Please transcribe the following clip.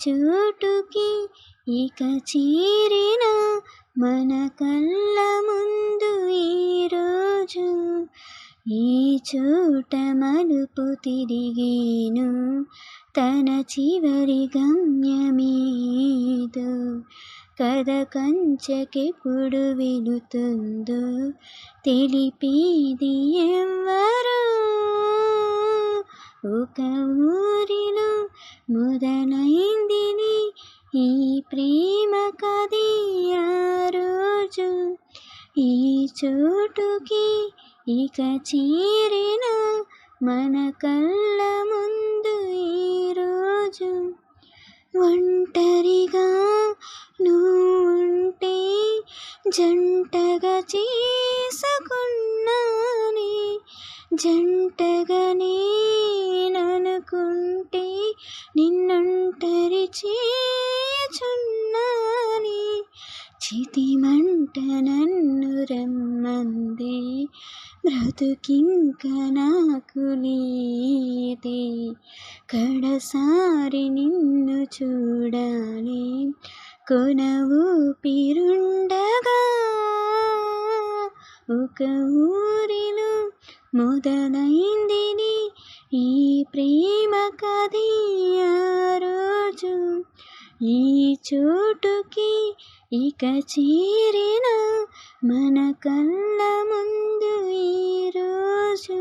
చోటుకి ఇక చేరిన మన కళ్ళ ముందు ఈరోజు ఈ చోట మలుపు తిరిగేను తన చివరి గమ్యమేదో కథ కంచెకెప్పుడు వెళుతుందో తెలిపేది ఎవ్వరో ఒక ఊరిలో మొదలైందిని ఈ ప్రేమ కథే ఆ రోజు ఈ చోటుకి ఇక చేరిన మన కళ్ళ ముందు ఈరోజు ఒంటరిగా నువ్వుంటే జంటగా చేసుకున్నానే జంటగా నేననుకుంటే నిన్నొంటరి చేయుచున్నానే చితిమంట నన్ను రమ్మందే బ్రతుకింక నాకు లేదే కడసారి నిన్ను చూడాలి కొన ఊపిరుండగా ఒక ఊరిలో మొదలైందిని ఈ ప్రేమ కథే ఆ రోజు ఈ చోటుకి ఇక చేరిన మన కళ్ళ ముందు ఈరోజు